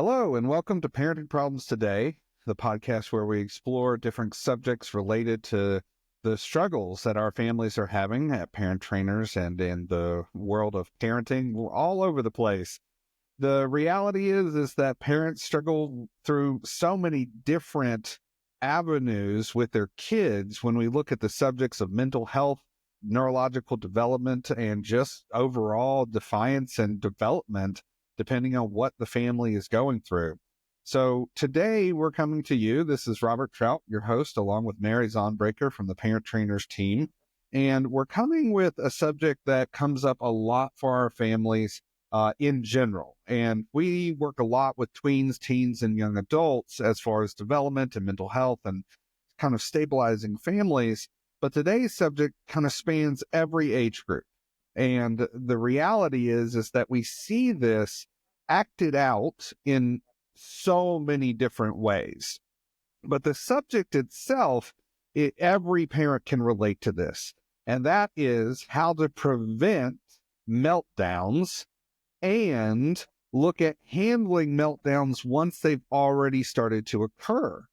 Hello, and welcome to Parenting Problems Today, the podcast where we explore different subjects related to the struggles that our families are having at parent trainers and in the world of parenting. We're all over the place. The reality is that parents struggle through so many different avenues with their kids when we look at the subjects of mental health, neurological development, and just overall defiance and development, depending on what the family is going through. So today we're coming to you. This is Robert Trout, your host, along with Mary Zaunbrecher from the Parent Trainers team. And we're coming with a subject that comes up a lot for our families in general. And we work a lot with tweens, teens, and young adults as far as development and mental health and kind of stabilizing families. But today's subject kind of spans every age group. And the reality is that we see this acted out in so many different ways. But the subject itself, every parent can relate to this. And that is how to prevent meltdowns and look at handling meltdowns once they've already started to occur.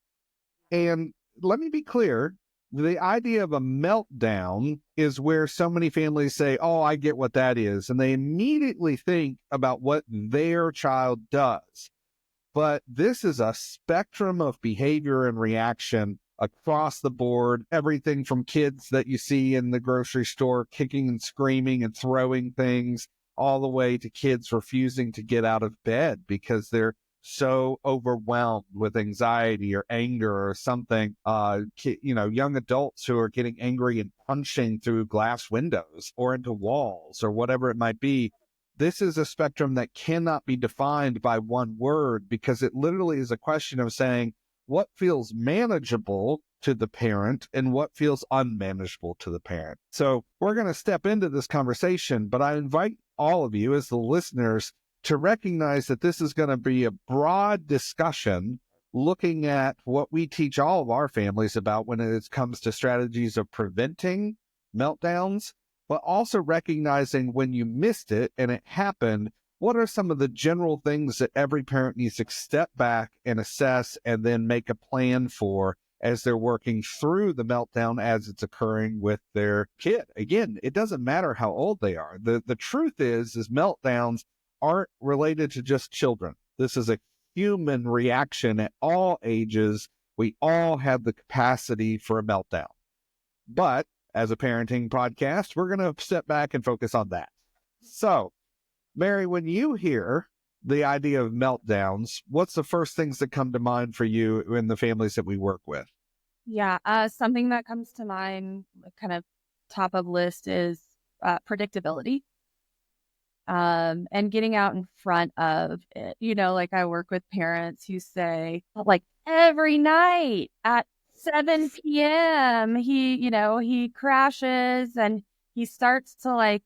And let me be clear, the idea of a meltdown is where so many families say, oh, I get what that is. And they immediately think about what their child does. But this is a spectrum of behavior and reaction across the board, everything from kids that you see in the grocery store kicking and screaming and throwing things, all the way to kids refusing to get out of bed because they're so overwhelmed with anxiety or anger or something. Young adults who are getting angry and punching through glass windows or into walls or whatever it might be. This is a spectrum that cannot be defined by one word because it literally is a question of saying what feels manageable to the parent and what feels unmanageable to the parent. So we're going to step into this conversation, but I invite all of you as the listeners to recognize that this is going to be a broad discussion looking at what we teach all of our families about when it comes to strategies of preventing meltdowns, but also recognizing when you missed it and it happened, what are some of the general things that every parent needs to step back and assess and then make a plan for as they're working through the meltdown as it's occurring with their kid. Again, it doesn't matter how old they are. The truth is meltdowns aren't related to just children. This is a human reaction at all ages. We all have the capacity for a meltdown. But as a parenting podcast, we're going to step back and focus on that. So, Mary, when you hear the idea of meltdowns, what's the first things that come to mind for you in the families that we work with? Yeah, something that comes to mind, kind of top of list, is predictability. And getting out in front of it. Like I work with parents who say, like every night at 7 p.m., he crashes and he starts to like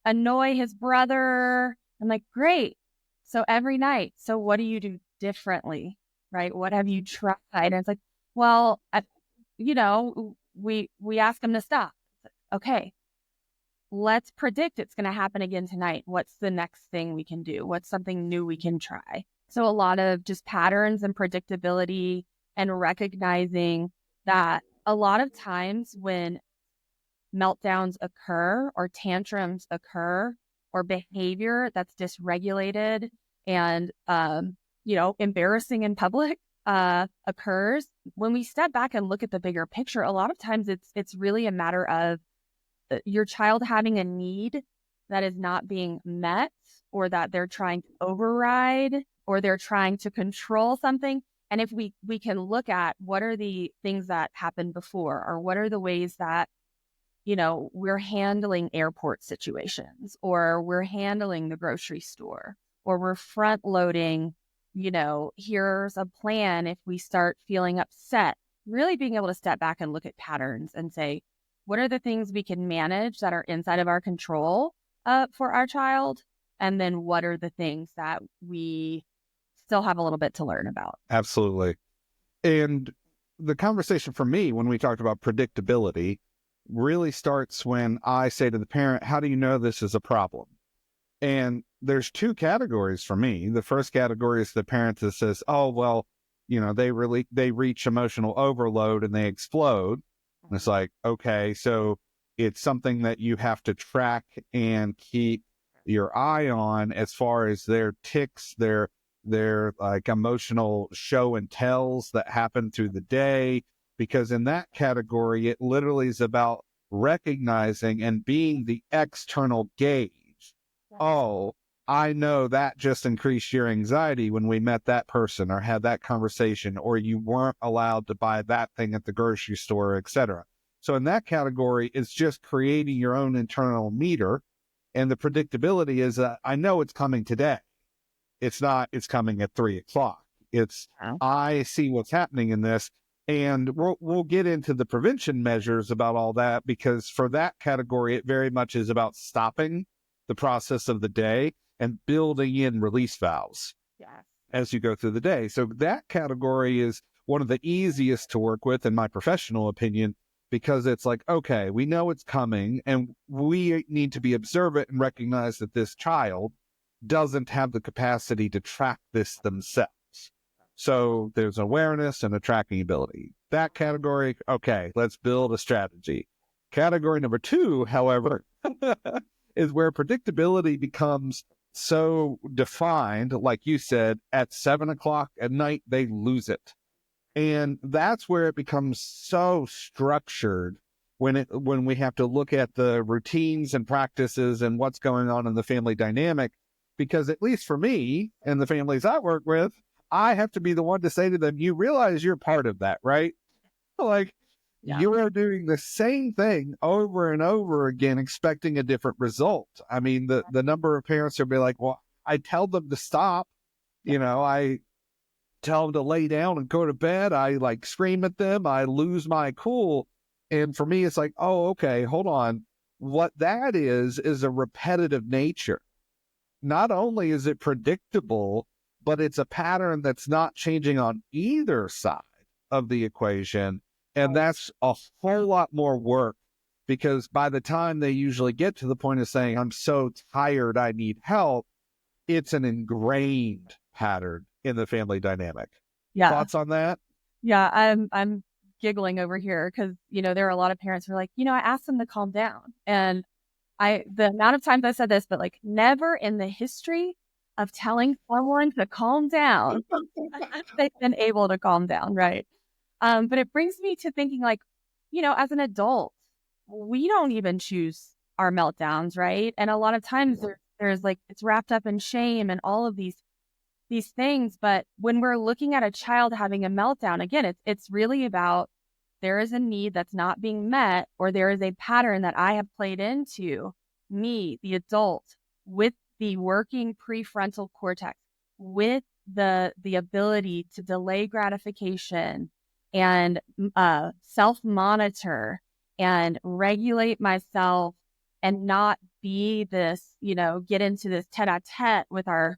annoy his brother. I'm like, great. So every night. So what do you do differently? Right? What have you tried? And it's like, well, we ask him to stop. Okay. Let's predict it's going to happen again tonight. What's the next thing we can do? What's something new we can try? So a lot of just patterns and predictability and recognizing that a lot of times when meltdowns occur or tantrums occur or behavior that's dysregulated and, embarrassing in public occurs, when we step back and look at the bigger picture, a lot of times it's really a matter of your child having a need that is not being met, or that they're trying to override, or they're trying to control something. And if we can look at what are the things that happened before, or what are the ways that, we're handling airport situations, or we're handling the grocery store, or we're front loading, here's a plan if we start feeling upset, really being able to step back and look at patterns and say, what are the things we can manage that are inside of our control for our child? And then what are the things that we still have a little bit to learn about? Absolutely. And the conversation for me, when we talked about predictability, really starts when I say to the parent, how do you know this is a problem? And there's two categories for me. The first category is the parent that says, oh, well, they reach emotional overload and they explode. And it's like, okay, so it's something that you have to track and keep your eye on as far as their tics, their like emotional show and tells that happen through the day. Because in that category, it literally is about recognizing and being the external gauge. Oh, I know that just increased your anxiety when we met that person or had that conversation, or you weren't allowed to buy that thing at the grocery store, etc. So in that category, it's just creating your own internal meter. And the predictability is I know it's coming today. It's not, it's coming at 3 o'clock. It's, I see what's happening in this. And we'll get into the prevention measures about all that, because for that category, it very much is about stopping the process of the day and building in release valves as you go through the day. So that category is one of the easiest to work with, in my professional opinion, because it's like, okay, we know it's coming and we need to be observant and recognize that this child doesn't have the capacity to track this themselves. So there's awareness and a tracking ability. That category, okay, let's build a strategy. Category number 2, however, is where predictability becomes so defined, like you said, at 7 o'clock at night, they lose it. And that's where it becomes so structured when we have to look at the routines and practices and what's going on in the family dynamic. Because at least for me and the families I work with, I have to be the one to say to them, you realize you're part of that, right? Like, you are doing the same thing over and over again, expecting a different result. I mean, the number of parents will be like, well, I tell them to stop. I tell them to lay down and go to bed. I like scream at them. I lose my cool. And for me, it's like, oh, okay, hold on. What that is a repetitive nature. Not only is it predictable, but it's a pattern that's not changing on either side of the equation. And that's a whole lot more work, because by the time they usually get to the point of saying, I'm so tired, I need help, it's an ingrained pattern in the family dynamic. Yeah. Thoughts on that? Yeah, I'm giggling over here because, there are a lot of parents who are like, I asked them to calm down. And the amount of times I said this, but like never in the history of telling someone to calm down, they've been able to calm down, right? But it brings me to thinking like, as an adult, we don't even choose our meltdowns, right? And a lot of times there's like, it's wrapped up in shame and all of these things. But when we're looking at a child having a meltdown, again, it's really about, there is a need that's not being met, or there is a pattern that I have played into me, the adult, with the working prefrontal cortex, with the ability to delay gratification and self-monitor and regulate myself and not be this, get into this tete-a-tete with our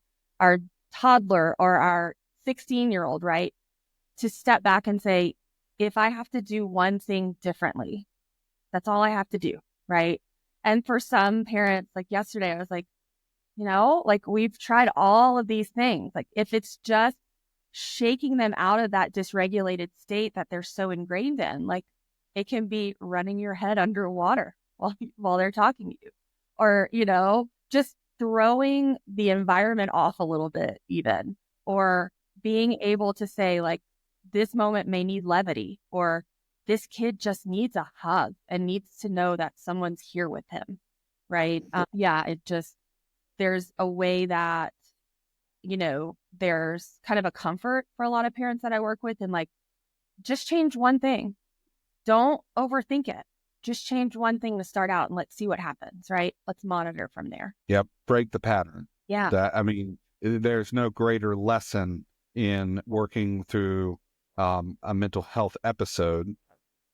toddler or our 16-year-old, right? To step back and say, if I have to do one thing differently, that's all I have to do, right? And for some parents, like yesterday, I was like, like we've tried all of these things. Like if it's just shaking them out of that dysregulated state that they're so ingrained in, like it can be running your head underwater while they're talking to you, or, just throwing the environment off a little bit even, or being able to say like, this moment may need levity, or this kid just needs a hug and needs to know that someone's here with him, right? There's a way that, there's kind of a comfort for a lot of parents that I work with, and like, just change one thing. Don't overthink it. Just change one thing to start out and let's see what happens, right? Let's monitor from there. Yep. Break the pattern. Yeah. There's no greater lesson in working through a mental health episode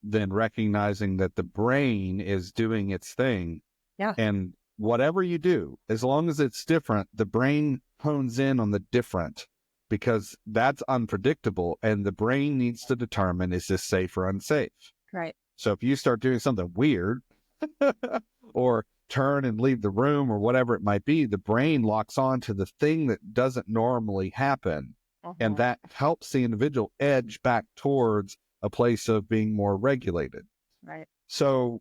than recognizing that the brain is doing its thing. Yeah. And whatever you do, as long as it's different, the brain hones in on the different, because that's unpredictable. And the brain needs to determine, is this safe or unsafe? Right. So if you start doing something weird or turn and leave the room or whatever it might be, the brain locks on to the thing that doesn't normally happen. And that helps the individual edge back towards a place of being more regulated. Right. So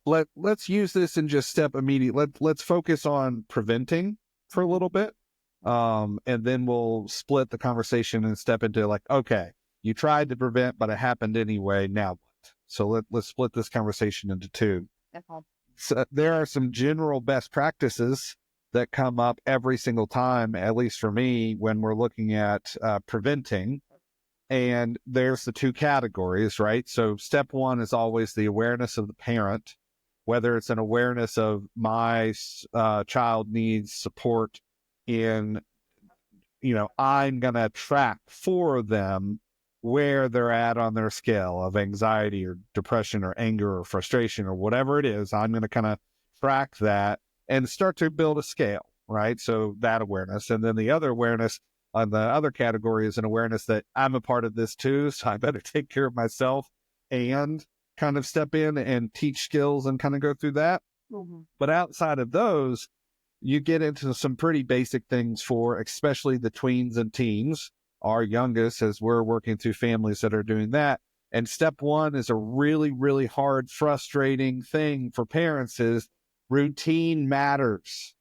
let's use this and just step immediately. Let's focus on preventing for a little bit. And then we'll split the conversation and step into like, okay, you tried to prevent, but it happened anyway. Now what? So let's split this conversation into two. Okay. So there are some general best practices that come up every single time, at least for me, when we're looking at preventing. And there's the two categories, right? So step one is always the awareness of the parent, whether it's an awareness of my child needs support in, I'm going to track for them where they're at on their scale of anxiety or depression or anger or frustration or whatever it is. I'm going to kind of track that and start to build a scale, right? So that awareness. And then the other awareness on the other category is an awareness that I'm a part of this too, so I better take care of myself and kind of step in and teach skills and kind of go through that. Mm-hmm. But outside of those, you get into some pretty basic things for especially the tweens and teens, our youngest, as we're working through families that are doing that. And step one is a really, really hard, frustrating thing for parents is routine matters.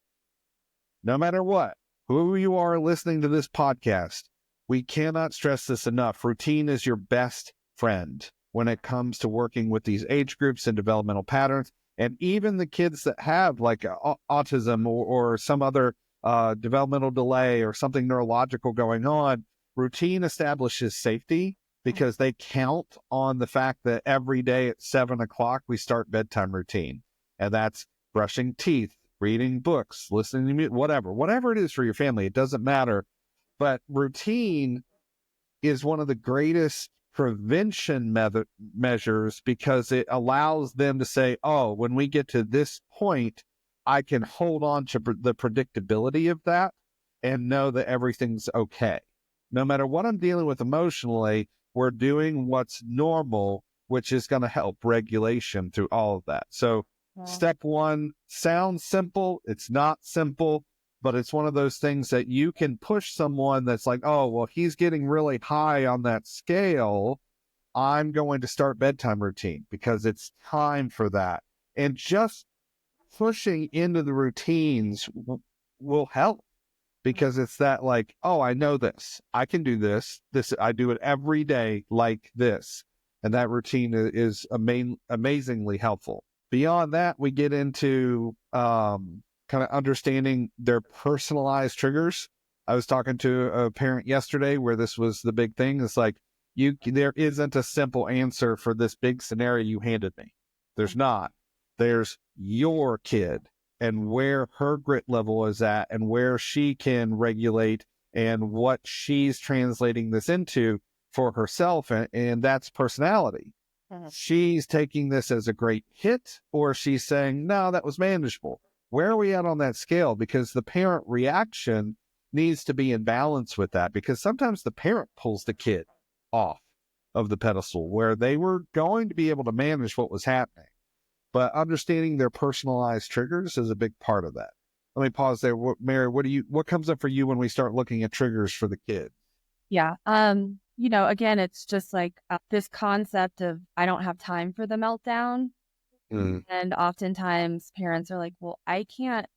No matter what, who you are listening to this podcast, we cannot stress this enough. Routine is your best friend when it comes to working with these age groups and developmental patterns. And even the kids that have like autism or some other developmental delay or something neurological going on, routine establishes safety because they count on the fact that every day at 7:00, we start bedtime routine. And that's brushing teeth, reading books, listening to music, whatever it is for your family. It doesn't matter. But routine is one of the greatest prevention measures because it allows them to say, oh, when we get to this point, I can hold on to the predictability of that and know that everything's okay. No matter what I'm dealing with emotionally, we're doing what's normal, which is going to help regulation through all of that. So step one sounds simple. It's not simple, but it's one of those things that you can push someone that's like, oh, well, he's getting really high on that scale. I'm going to start bedtime routine because it's time for that. And just pushing into the routines will help because it's that like, oh, I know this. I can do this. I do it every day like this. And that routine is amazingly helpful. Beyond that, we get into kind of understanding their personalized triggers. I was talking to a parent yesterday where this was the big thing. It's like, there isn't a simple answer for this big scenario you handed me. There's not. There's your kid and where her grit level is at and where she can regulate and what she's translating this into for herself. And that's personality. She's taking this as a great hit, or she's saying, no, that was manageable. Where are we at on that scale? Because the parent reaction needs to be in balance with that, because sometimes the parent pulls the kid off of the pedestal where they were going to be able to manage what was happening. But understanding their personalized triggers is a big part of that. Let me pause there. Mary, what comes up for you when we start looking at triggers for the kid? Yeah. Again, it's just like this concept of I don't have time for the meltdown. And oftentimes parents are like, well, I can't,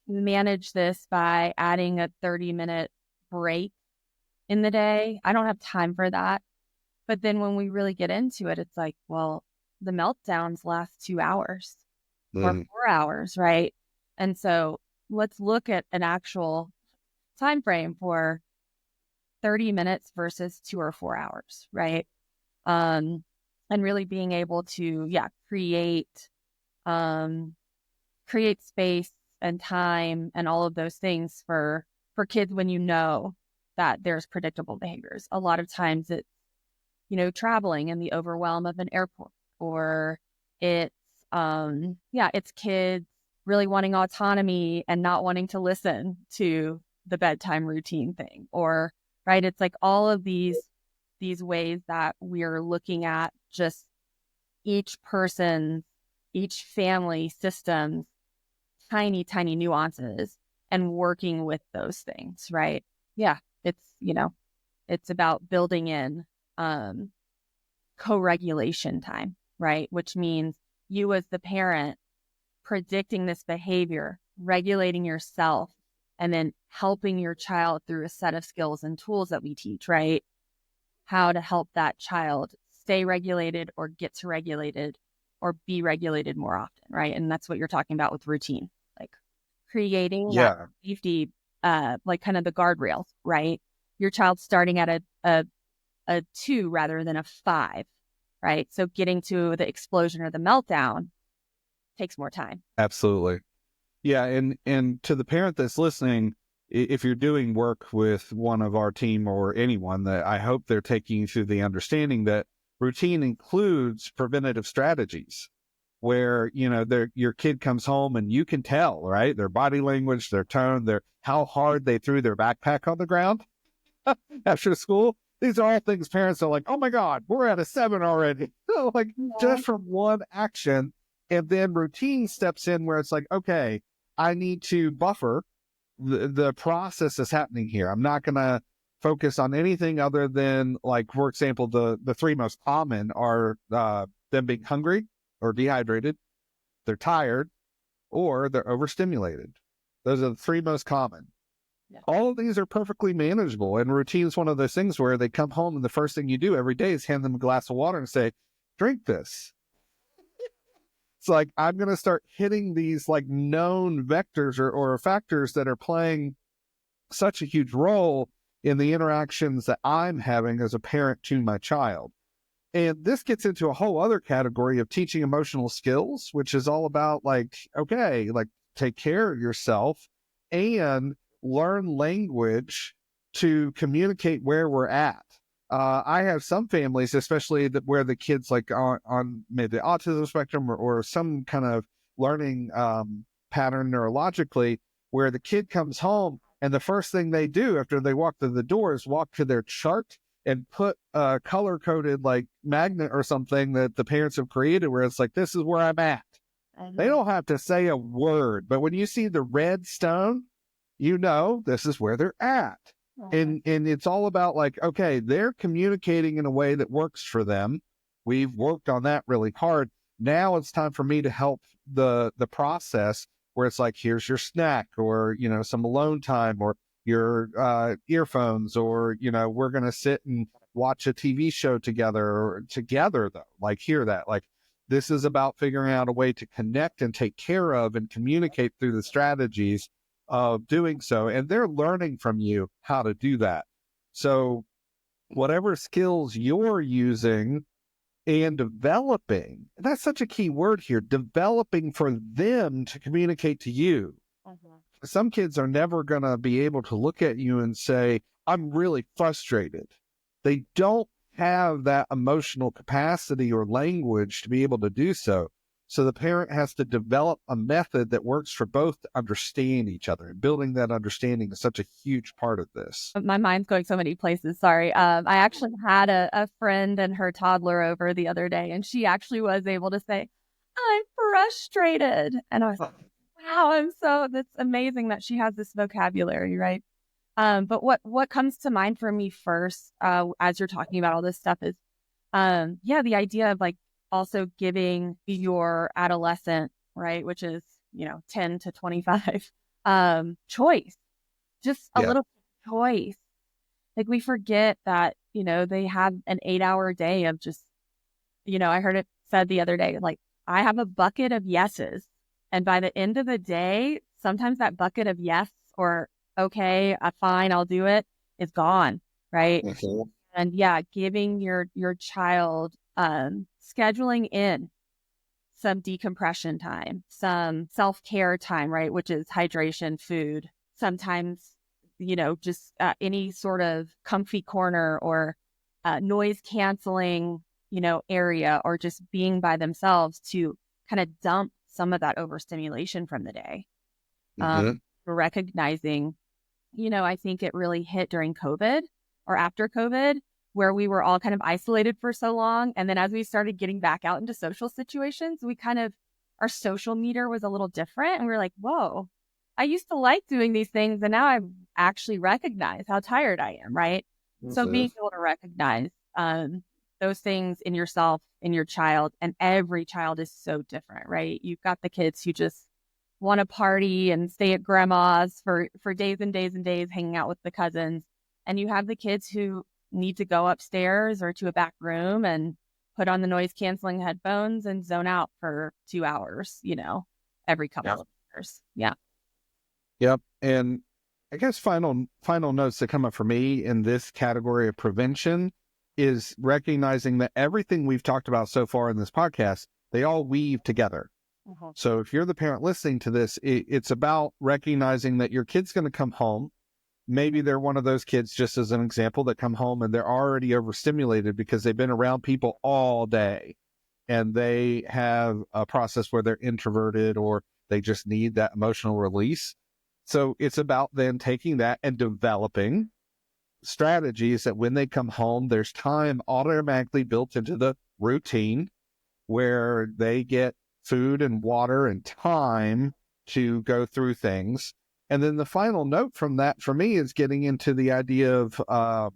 manage this by adding a 30-minute break in the day. I don't have time for that. But then when we really get into it, it's like, well, the meltdowns last 2 hours or 4 hours, right? And so let's look at an actual time frame for 30 minutes versus 2 or 4 hours, right? And really being able to, create space and time and all of those things for kids when you know that there's predictable behaviors. A lot of times it's, traveling and the overwhelm of an airport, or it's, it's kids really wanting autonomy and not wanting to listen to the bedtime routine thing, or, right. It's like all of these ways that we're looking at just each person's each family system's tiny, tiny nuances and working with those things, right? Yeah, it's about building in co-regulation time, right? Which means you as the parent predicting this behavior, regulating yourself, and then helping your child through a set of skills and tools that we teach, right? How to help that child stay regulated or get to regulated or be regulated more often, right? And that's what you're talking about with routine, like creating that Yeah, safety, like kind of the guardrails, right? Your child's starting at a 2 rather than a 5, right? So getting to the explosion or the meltdown takes more time. absolutely. Yeah, and to the parent that's listening, if you're doing work with one of our team or anyone, that I hope they're taking you through the understanding that routine includes preventative strategies where, your kid comes home and you can tell, right? Their body language, their tone, their how hard they threw their backpack on the ground after school. These are all things parents are like, oh my God, we're at a 7 already. Like Yeah. just from one action. And then routine steps in where it's like, okay, I need to buffer the process that's happening here. I'm not going to focus on anything other than, like, for example, the three most common are them being hungry or dehydrated, they're tired, or they're overstimulated. Those are the three most common. Yeah. All of these are perfectly manageable. And routine is one of those things where they come home and the first thing you do every day is hand them a glass of water and say, drink this. It's like, I'm going to start hitting these like known vectors or factors that are playing such a huge role in the interactions that I'm having as a parent to my child. And this gets into a whole other category of teaching emotional skills, which is all about like, okay, like take care of yourself and learn language to communicate where we're at. I have some families, especially where the kids like on maybe the autism spectrum or some kind of learning pattern neurologically, where the kid comes home and the first thing they do after they walk through the door is walk to their chart and put a color coded like magnet or something that the parents have created where it's like, this is where I'm at. They don't have to say a word, but when you see the red stone, this is where they're at. And it's all about like, okay, they're communicating in a way that works for them. We've worked on that really hard. Now it's time for me to help the process where it's like, here's your snack or, some alone time or your earphones or, we're going to sit and watch a TV show together though, like hear that, like this is about figuring out a way to connect and take care of and communicate through the strategies of doing so. And they're learning from you how to do that. So whatever skills you're using and developing, that's such a key word here, developing for them to communicate to you. Some kids are never going to be able to look at you and say, I'm really frustrated. They don't have that emotional capacity or language to be able to do so. So the parent has to develop a method that works for both to understand each other. And building that understanding is such a huge part of this. My mind's going so many places. Sorry. I actually had a friend and her toddler over the other day, and she actually was able to say, I'm frustrated. And I was like, wow, that's amazing that she has this vocabulary, right? But what comes to mind for me first, as you're talking about all this stuff is, the idea of like also giving your adolescent, right, which is, 10 to 25, choice, just a little choice. Like we forget that, they have an 8-hour day of just, I heard it said the other day, like I have a bucket of yeses. And by the end of the day, sometimes that bucket of yes or okay, fine, I'll do it is gone, right? Mm-hmm. And giving your child scheduling in some decompression time, some self-care time, right? Which is hydration, food, sometimes, just any sort of comfy corner or noise canceling, area, or just being by themselves to kind of dump some of that overstimulation from the day. Recognizing, I think it really hit during COVID or after COVID, where we were all kind of isolated for so long. And then as we started getting back out into social situations, we kind of our social meter was a little different. And we were like, whoa, I used to like doing these things. And now I actually recognize how tired I am, right? So being able to recognize those things in yourself, in your child, and every child is so different, right? You've got the kids who just want to party and stay at grandma's for days and days and days, hanging out with the cousins. And you have the kids who need to go upstairs or to a back room and put on the noise canceling headphones and zone out for 2 hours, every couple of years. Yeah. Yep. And I guess final notes that come up for me in this category of prevention is recognizing that everything we've talked about so far in this podcast, they all weave together. Uh-huh. So if you're the parent listening to this, it's about recognizing that your kid's going to come home. Maybe they're one of those kids, just as an example, that come home and they're already overstimulated because they've been around people all day and they have a process where they're introverted or they just need that emotional release. So it's about then taking that and developing strategies that when they come home, there's time automatically built into the routine where they get food and water and time to go through things. And then the final note from that for me is getting into the idea of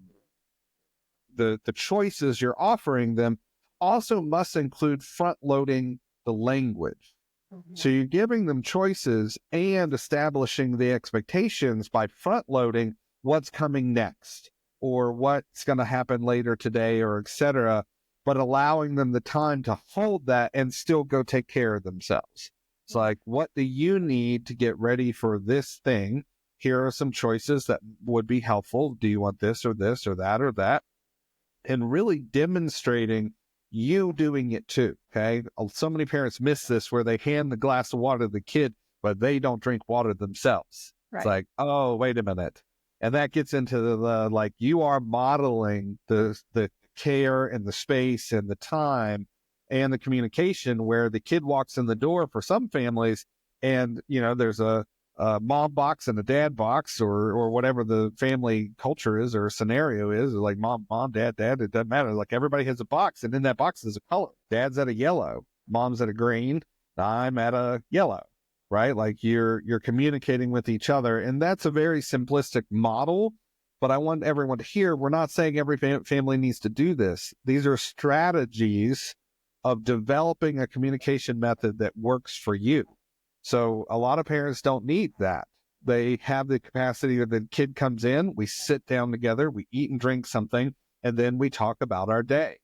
the choices you're offering them also must include front loading the language. Mm-hmm. So you're giving them choices and establishing the expectations by front loading what's coming next or what's going to happen later today or et cetera, but allowing them the time to hold that and still go take care of themselves. It's like, what do you need to get ready for this thing? Here are some choices that would be helpful. Do you want this or this or that or that? And really demonstrating you doing it too, okay? So many parents miss this where they hand the glass of water to the kid, but they don't drink water themselves. Right. It's like, oh, wait a minute. And that gets into the like, you are modeling the care and the space and the time and the communication where the kid walks in the door for some families and, there's a mom box and a dad box or whatever the family culture is or scenario is, like mom, dad, it doesn't matter. Like everybody has a box and in that box is a color. Dad's at a yellow, mom's at a green, I'm at a yellow, right? Like you're communicating with each other. And that's a very simplistic model. But I want everyone to hear, we're not saying every family needs to do this. These are strategies of developing a communication method that works for you. So a lot of parents don't need that. They have the capacity that the kid comes in, we sit down together, we eat and drink something, and then we talk about our day.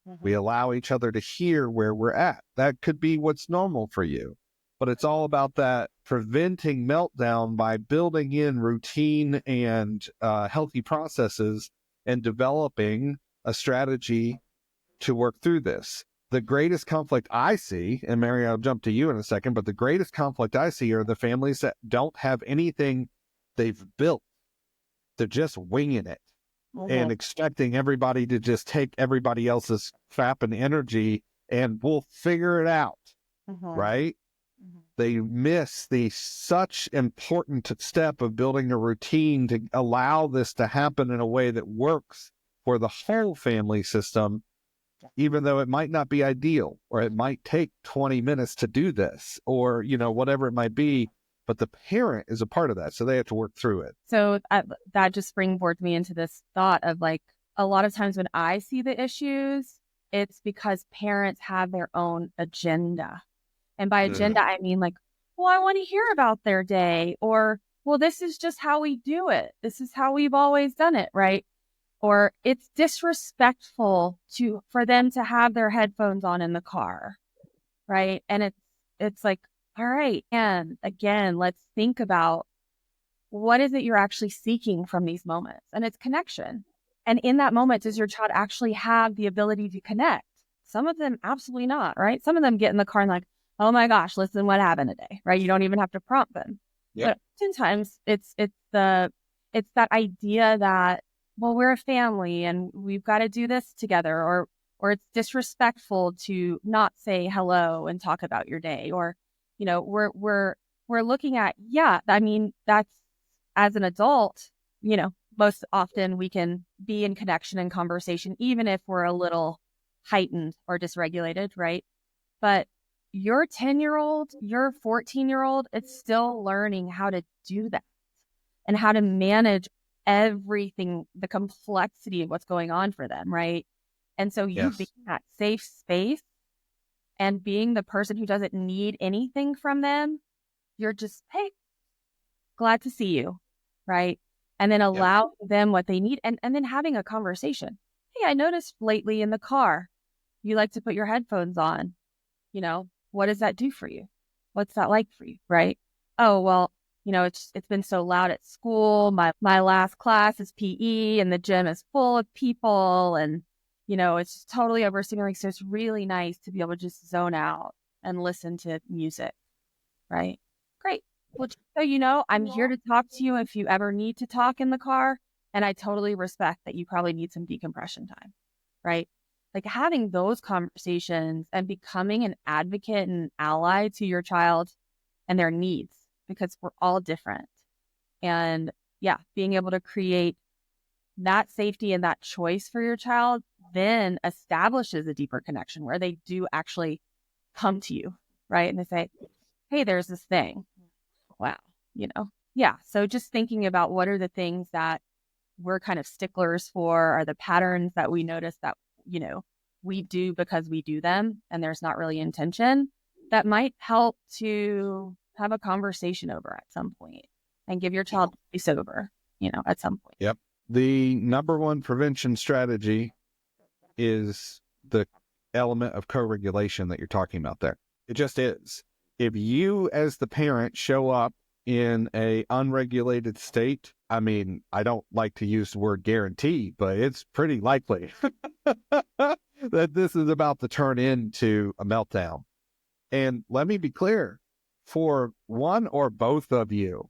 Mm-hmm. We allow each other to hear where we're at. That could be what's normal for you. But it's all about that preventing meltdown by building in routine and healthy processes and developing a strategy to work through this. The greatest conflict I see, and Mary, I'll jump to you in a second, but the greatest conflict I see are the families that don't have anything they've built. They're just winging it and expecting everybody to just take everybody else's crap and energy and we'll figure it out, right? They miss the such important step of building a routine to allow this to happen in a way that works for the whole family system, even though it might not be ideal, or it might take 20 minutes to do this, or, whatever it might be, but the parent is a part of that. So they have to work through it. So that just springboards me into this thought of like, a lot of times when I see the issues, it's because parents have their own agenda. And by agenda, I mean like, well, I want to hear about their day, or, well, this is just how we do it. This is how we've always done it, right? Or it's disrespectful for them to have their headphones on in the car, right? And it's like, all right, and again, let's think about what is it you're actually seeking from these moments? And it's connection. And in that moment, does your child actually have the ability to connect? Some of them absolutely not, right? Some of them get in the car and like, oh my gosh, listen, what happened today, right? You don't even have to prompt them. Yep. But oftentimes it's that idea that, well, we're a family and we've got to do this together, or it's disrespectful to not say hello and talk about your day, or, we're looking at, I mean, that's, as an adult, most often we can be in connection and conversation, even if we're a little heightened or dysregulated, right? But your 10-year-old, your 14-year-old, it's still learning how to do that and how to manage everything, the complexity of what's going on for them, right? And so you being Yes. that safe space and being the person who doesn't need anything from them, you're just, hey, glad to see you, right? And then Yep. allow them what they need and then having a conversation. Hey, I noticed lately in the car, you like to put your headphones on. What does that do for you? What's that like for you, right? Oh, well, it's been so loud at school. My last class is PE and the gym is full of people and it's just totally overstimulating. So it's really nice to be able to just zone out and listen to music, right? Great. Well, just so you know, I'm here to talk to you if you ever need to talk in the car. And I totally respect that you probably need some decompression time, right? Like having those conversations and becoming an advocate and ally to your child and their needs, because we're all different. And yeah, being able to create that safety and that choice for your child then establishes a deeper connection where they do actually come to you, right? And they say, hey, there's this thing. Wow. Yeah. So just thinking about what are the things that we're kind of sticklers for, are the patterns that we notice that, we do because we do them and there's not really intention, that might help to have a conversation over at some point and give your child space over, at some point. Yep. The number one prevention strategy is the element of co-regulation that you're talking about there. It just is. If you as the parent show up in a unregulated state, I mean, I don't like to use the word guarantee, but it's pretty likely that this is about to turn into a meltdown. And let me be clear, for one or both of you,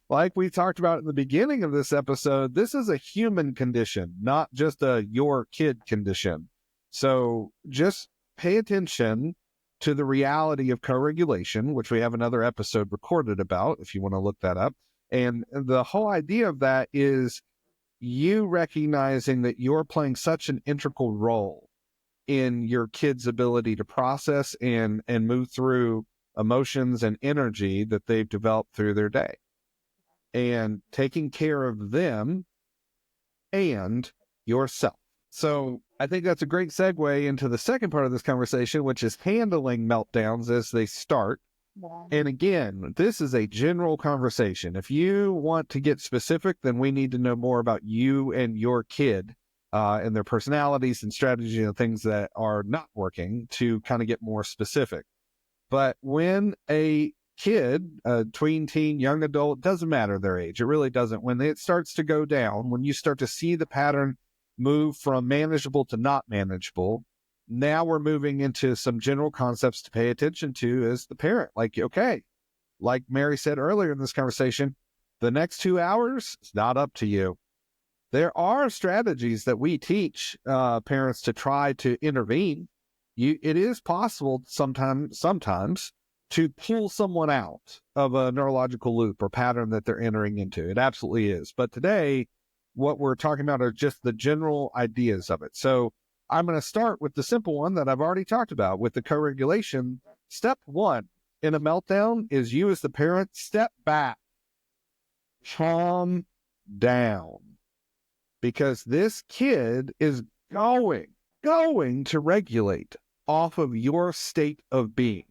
like we talked about in the beginning of this episode, this is a human condition, not just a your kid condition. So just pay attention to the reality of co-regulation, which we have another episode recorded about if you want to look that up. And the whole idea of that is you recognizing that you're playing such an integral role in your kid's ability to process and move through emotions and energy that they've developed through their day, and taking care of them and yourself. So I think that's a great segue into the second part of this conversation, which is handling meltdowns as they start. And again, this is a general conversation. If you want to get specific, then we need to know more about you and your kid and their personalities and strategy and things that are not working to kind of get more specific. But when a kid, a tween, teen, young adult, doesn't matter their age, it really doesn't. When it starts to go down, when you start to see the pattern move from manageable to not manageable, now we're moving into some general concepts to pay attention to as the parent. Like, okay, like Mary said earlier in this conversation, the next 2 hours, it's not up to you. There are strategies that we teach parents to try to intervene. It is possible sometimes to pull someone out of a neurological loop or pattern that they're entering into. It absolutely is. But today, what we're talking about are just the general ideas of it. So I'm going to start with the simple one that I've already talked about with the co-regulation. Step one in a meltdown is you as the parent step back, calm down, because this kid is going to regulate off of your state of being.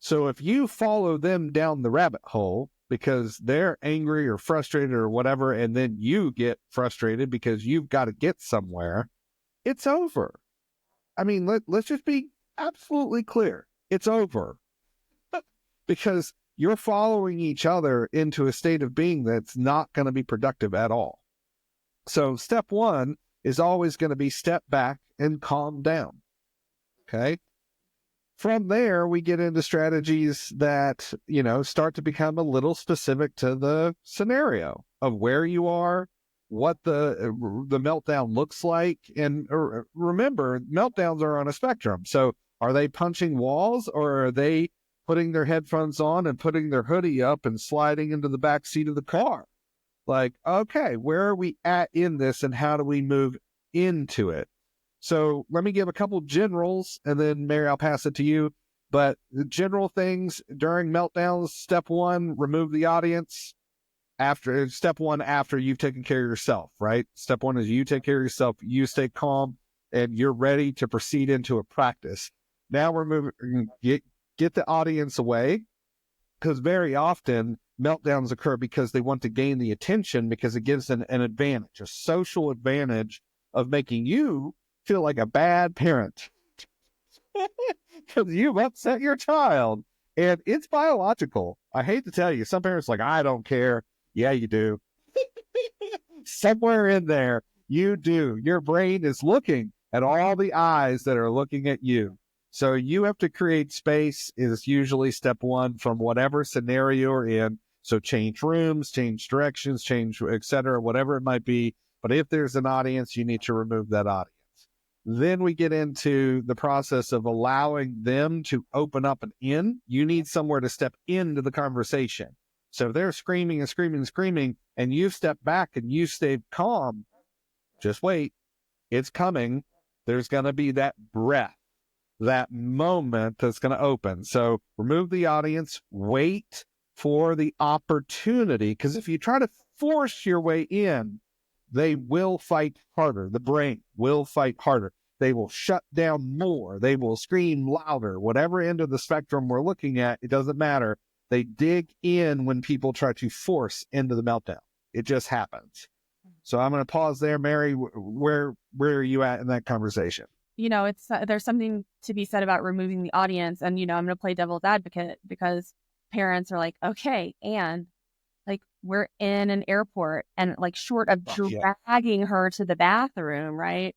So if you follow them down the rabbit hole because they're angry or frustrated or whatever, and then you get frustrated because you've got to get somewhere, it's over. I mean, let's just be absolutely clear. It's over because you're following each other into a state of being that's not going to be productive at all. So step one is always going to be step back and calm down. Okay. From there, we get into strategies that, start to become a little specific to the scenario of where you are, what the meltdown looks like. And remember, meltdowns are on a spectrum. So are they punching walls, or are they putting their headphones on and putting their hoodie up and sliding into the back seat of the car? Like, okay, where are we at in this and how do we move into it? So let me give a couple generals, and then Mary, I'll pass it to you. But the general things during meltdowns: step one, remove the audience. Step one, after you've taken care of yourself, right? Step one is you take care of yourself, you stay calm, and you're ready to proceed into a practice. Now get the audience away, because very often meltdowns occur because they want to gain the attention, because it gives an advantage, a social advantage of making you feel like a bad parent because you've upset your child. And it's biological. I hate to tell you, some parents are like, I don't care. Yeah, you do. Somewhere in there, you do. Your brain is looking at all the eyes that are looking at you. So you have to create space is usually step one from whatever scenario you're in. So change rooms, change directions, change, et cetera, whatever it might be. But if there's an audience, you need to remove that audience. Then we get into the process of allowing them to open up and in. You need somewhere to step into the conversation. So if they're screaming and screaming and screaming, and you step back and you stay calm, just wait. It's coming. There's going to be that breath, that moment that's going to open. So remove the audience, wait for the opportunity, because if you try to force your way in, they will fight harder. The brain will fight harder. They will shut down more. They will scream louder. Whatever end of the spectrum we're looking at, it doesn't matter. They dig in when people try to force into the meltdown. It just happens. So I'm going to pause there. Mary, where are you at in that conversation? It's there's something to be said about removing the audience. And, I'm going to play devil's advocate, because parents are like, okay, and like we're in an airport, and like short of dragging her to the bathroom, right?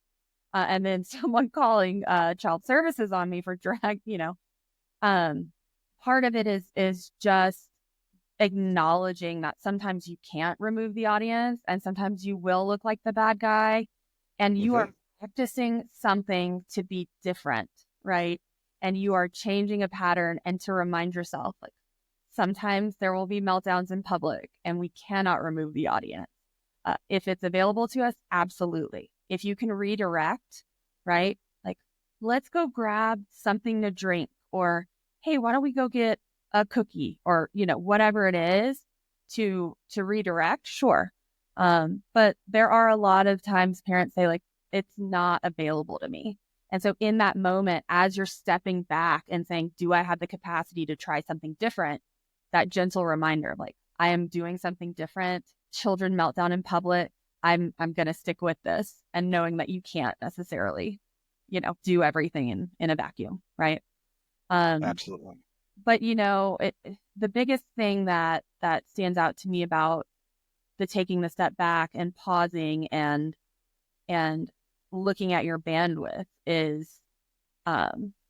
And then someone calling child services on me for drag, part of it is just acknowledging that sometimes you can't remove the audience, and sometimes you will look like the bad guy, and you are practicing something to be different, right? And you are changing a pattern, and to remind yourself, like, sometimes there will be meltdowns in public and we cannot remove the audience. If it's available to us, absolutely. If you can redirect, right? Like, let's go grab something to drink, or, hey, why don't we go get a cookie, or, whatever it is to redirect. Sure. But there are a lot of times parents say, like, it's not available to me. And so in that moment, as you're stepping back and saying, do I have the capacity to try something different? That gentle reminder of, like, I am doing something different. Children meltdown in public. I'm going to stick with this, and knowing that you can't necessarily, do everything in a vacuum. Right. Absolutely. But, the biggest thing that stands out to me about the taking the step back and pausing and looking at your bandwidth is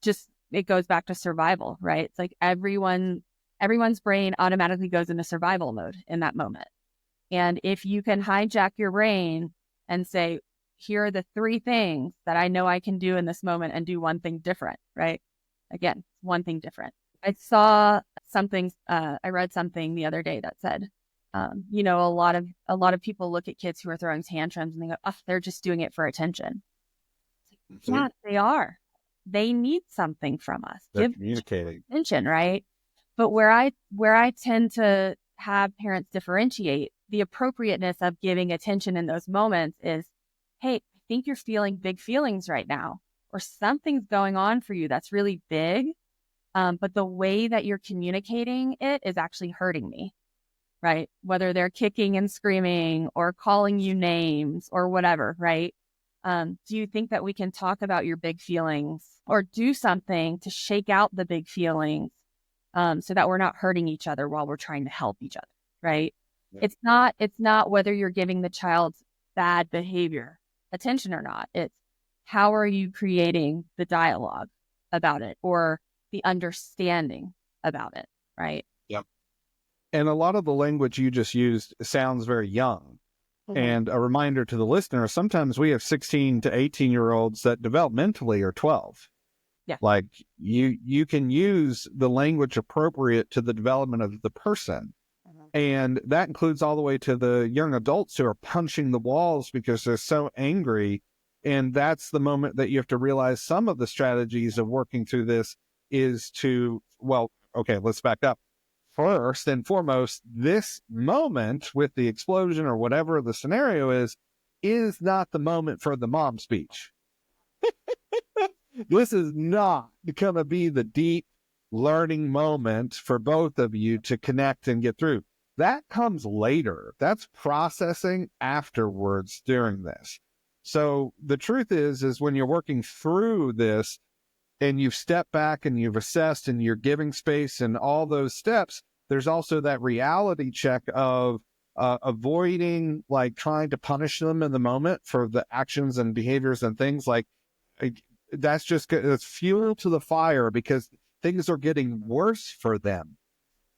just, it goes back to survival, right? It's like everyone's brain automatically goes into survival mode in that moment. And if you can hijack your brain and say, here are the 3 things that I know I can do in this moment, and do one thing different, right? Again, one thing different. I saw something, I read something the other day that said, a lot of people look at kids who are throwing tantrums and they go, oh, they're just doing it for attention. Yeah, they are. They need something from us. They're communicating attention, right? But where I tend to have parents differentiate the appropriateness of giving attention in those moments is, hey, I think you're feeling big feelings right now, or something's going on for you that's really big. But the way that you're communicating it is actually hurting me, right? Whether they're kicking and screaming or calling you names or whatever, right? Do you think that we can talk about your big feelings, or do something to shake out the big feelings, so that we're not hurting each other while we're trying to help each other, right? Yeah. It's not whether you're giving the child's bad behavior attention or not. It's how are you creating the dialogue about it, or the understanding about it, right? Yep. And a lot of the language you just used sounds very young. Mm-hmm. And a reminder to the listener, sometimes we have 16 to 18-year-olds that developmentally are 12. Yeah. Like you can use the language appropriate to the development of the person. Mm-hmm. And that includes all the way to the young adults who are punching the walls because they're so angry And that's the moment that you have to realize some of the strategies of working through this is to, well, okay, let's back up. First and foremost, this moment with the explosion or whatever the scenario is not the moment for the mom speech. This is not going to be the deep learning moment for both of you to connect and get through. That comes later. That's processing afterwards during this. So the truth is when you're working through this and you've stepped back and you've assessed and you're giving space and all those steps, there's also that reality check of avoiding like trying to punish them in the moment for the actions and behaviors and things like that's just it's fuel to the fire because things are getting worse for them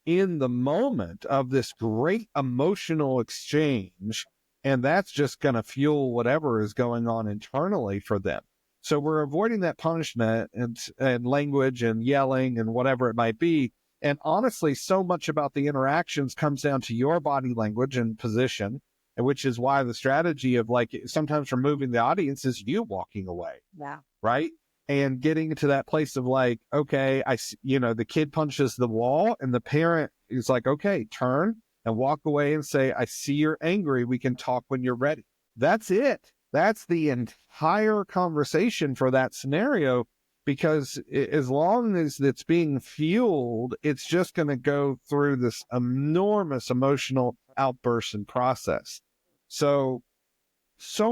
in the moment of this great emotional exchange. And that's just going to fuel whatever is going on internally for them. So we're avoiding that punishment and language and yelling and whatever it might be. And honestly, so much about the interactions comes down to your body language and position, which is why the strategy of like sometimes removing the audience is you walking away. Yeah. Right. And getting to that place of like, okay, the kid punches the wall and the parent is like, okay, turn and walk away and say, I see you're angry. We can talk when you're ready. That's it. That's the entire conversation for that scenario, because as long as it's being fueled, it's just going to go through this enormous emotional outburst and process. So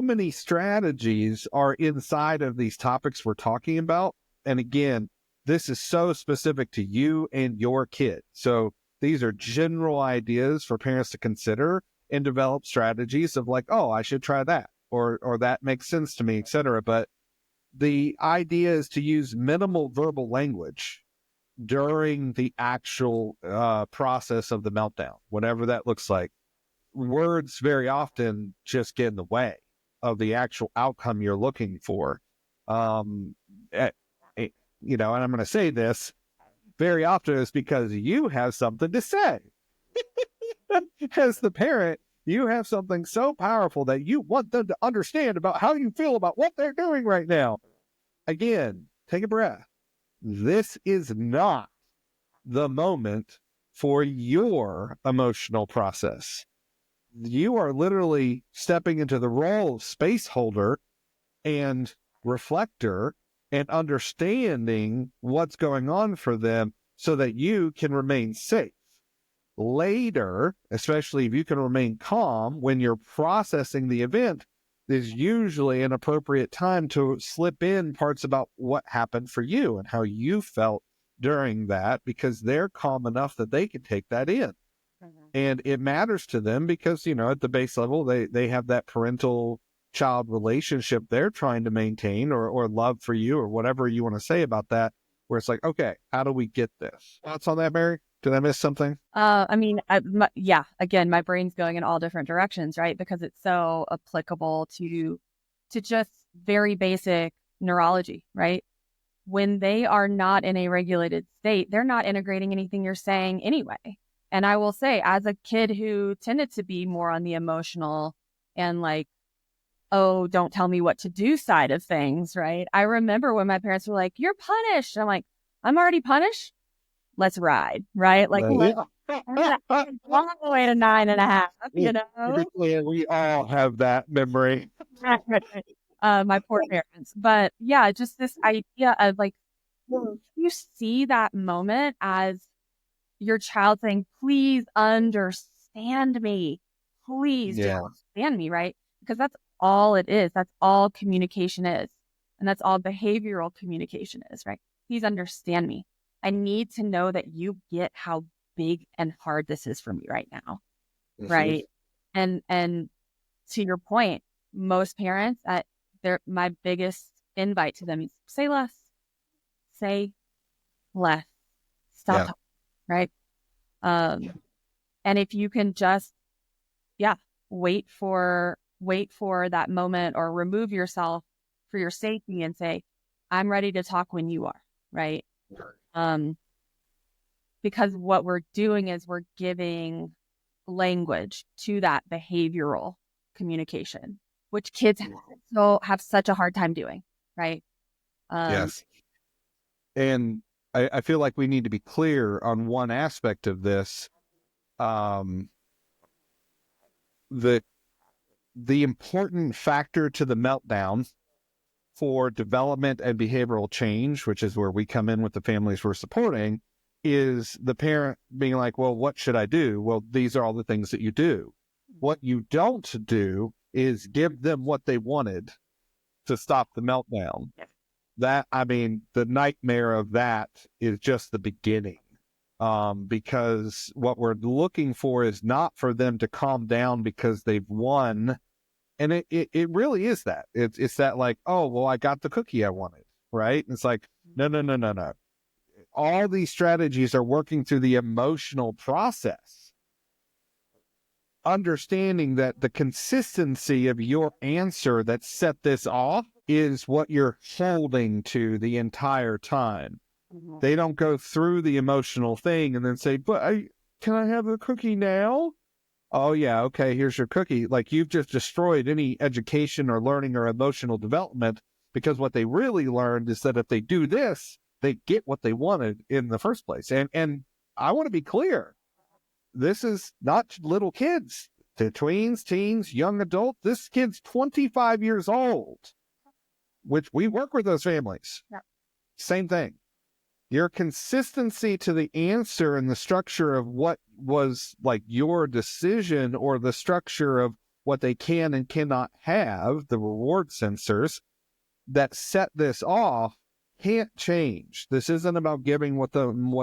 many strategies are inside of these topics we're talking about. And again, this is so specific to you and your kid. So these are general ideas for parents to consider and develop strategies of like, oh, I should try that, or that makes sense to me, etc. But the idea is to use minimal verbal language during the actual process of the meltdown, whatever that looks like. Words very often just get in the way of the actual outcome you're looking for. And I'm going to say this very often is because you have something to say. As the parent, you have something so powerful that you want them to understand about how you feel about what they're doing right now. Again, take a breath. This is not the moment for your emotional process. You are literally stepping into the role of space holder and reflector and understanding what's going on for them so that you can remain safe. Later, especially if you can remain calm when you're processing the event, there's usually an appropriate time to slip in parts about what happened for you and how you felt during that, because they're calm enough that they can take that in. And it matters to them because, at the base level, they have that parental child relationship they're trying to maintain or love for you or whatever you want to say about that, where it's like, okay, how do we get this? Thoughts on that, Mary? Did I miss something? Again, my brain's going in all different directions, right? Because it's so applicable to just very basic neurology, right? When they are not in a regulated state, they're not integrating anything you're saying anyway. And I will say, as a kid who tended to be more on the emotional and like, oh, don't tell me what to do side of things, right? I remember when my parents were like, you're punished. I'm like, I'm already punished. Let's ride, right? Like, all the way to 9.5, We all have that memory. My poor parents. But yeah, just this idea of like, you see that moment as your child saying, please understand me. Please just understand me, right? Because that's all it is. That's all communication is. And that's all behavioral communication is, right? Please understand me. I need to know that you get how big and hard this is for me right now, right? And to your point, most parents, my biggest invite to them is say less, stop talking, right? And if you can just, wait for that moment or remove yourself for your safety and say, I'm ready to talk when you are, right? Because what we're doing is we're giving language to that behavioral communication. which kids so have such a hard time doing, right? Yes. And I feel like we need to be clear on one aspect of this. The important factor to the meltdown for development and behavioral change, which is where we come in with the families we're supporting, is the parent being like, well, what should I do? Well, these are all the things that you do. What you don't do is give them what they wanted to stop the meltdown. That, I mean, the nightmare of that is just the beginning. Because what we're looking for is not for them to calm down because they've won. And it really is that. It's that like, oh, well, I got the cookie I wanted, right? And it's like, no. All these strategies are working through the emotional process. Understanding that the consistency of your answer that set this off is what you're holding to the entire time. They don't go through the emotional thing and then say, but can I have the cookie now? Oh, yeah, okay, here's your cookie. Like, you've just destroyed any education or learning or emotional development, because what they really learned is that if they do this, they get what they wanted in the first place. And I want to be clear. This is not little kids. The tweens, teens, young adult. This kid's 25 years old, which we work with those families. Yep. Same thing. Your consistency to the answer and the structure of what was like your decision, or the structure of what they can and cannot have, the reward sensors that set this off, can't change. This isn't about giving what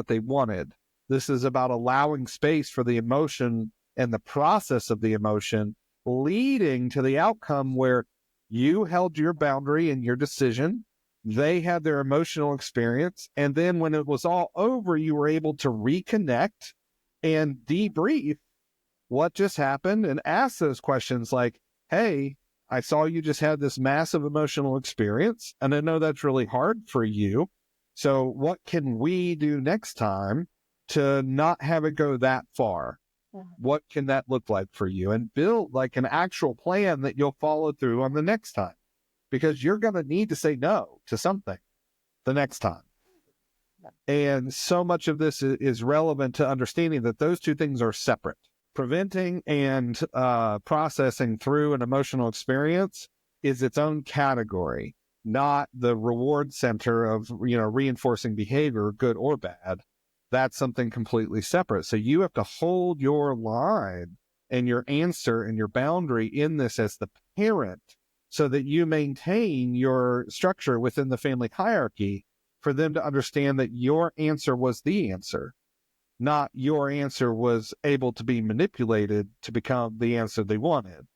they wanted. This is about allowing space for the emotion and the process of the emotion, leading to the outcome where you held your boundary and your decision. They had their emotional experience. And then when it was all over, you were able to reconnect and debrief what just happened and ask those questions like, hey, I saw you just had this massive emotional experience, and I know that's really hard for you. So what can we do next time to not have it go that far? What can that look like for you? And build like an actual plan that you'll follow through on the next time. Because you're going to need to say no to something the next time. And so much of this is relevant to understanding that those two things are separate. Preventing and processing through an emotional experience is its own category, not the reward center of, reinforcing behavior, good or bad. That's something completely separate. So you have to hold your line and your answer and your boundary in this as the parent, so that you maintain your structure within the family hierarchy for them to understand that your answer was the answer, not your answer was able to be manipulated to become the answer they wanted.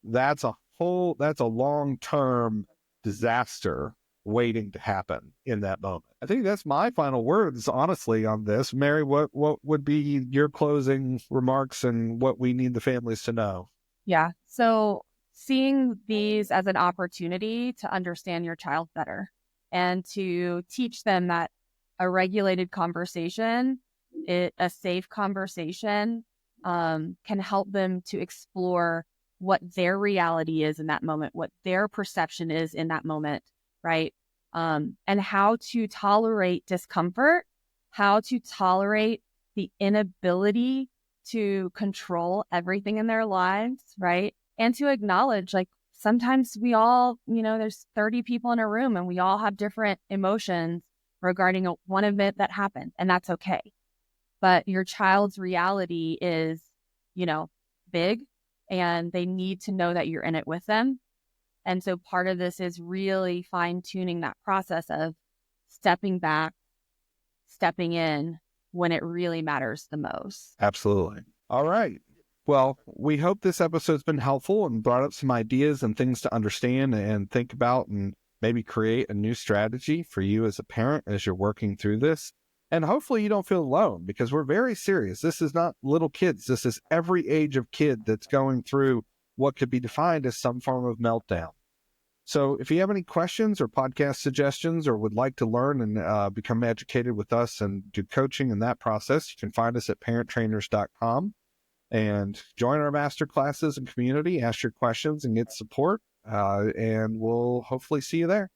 That's a long-term disaster waiting to happen in that moment. I think that's my final words, honestly, on this. Mary, what would be your closing remarks and what we need the families to know? Yeah. So seeing these as an opportunity to understand your child better and to teach them that a regulated conversation, a safe conversation, can help them to explore what their reality is in that moment, what their perception is in that moment, right? And how to tolerate discomfort, how to tolerate the inability to control everything in their lives, right? And to acknowledge, like, sometimes we all, there's 30 people in a room and we all have different emotions regarding one event that happened, and that's okay. But your child's reality is, big, and they need to know that you're in it with them. And so part of this is really fine-tuning that process of stepping back, stepping in when it really matters the most. Absolutely. All right. Well, we hope this episode's been helpful and brought up some ideas and things to understand and think about, and maybe create a new strategy for you as a parent as you're working through this. And hopefully you don't feel alone, because we're very serious. This is not little kids. This is every age of kid that's going through what could be defined as some form of meltdown. So if you have any questions or podcast suggestions, or would like to learn and become educated with us and do coaching in that process, you can find us at parenttrainers.com. And join our master classes and community, ask your questions and get support. And we'll hopefully see you there.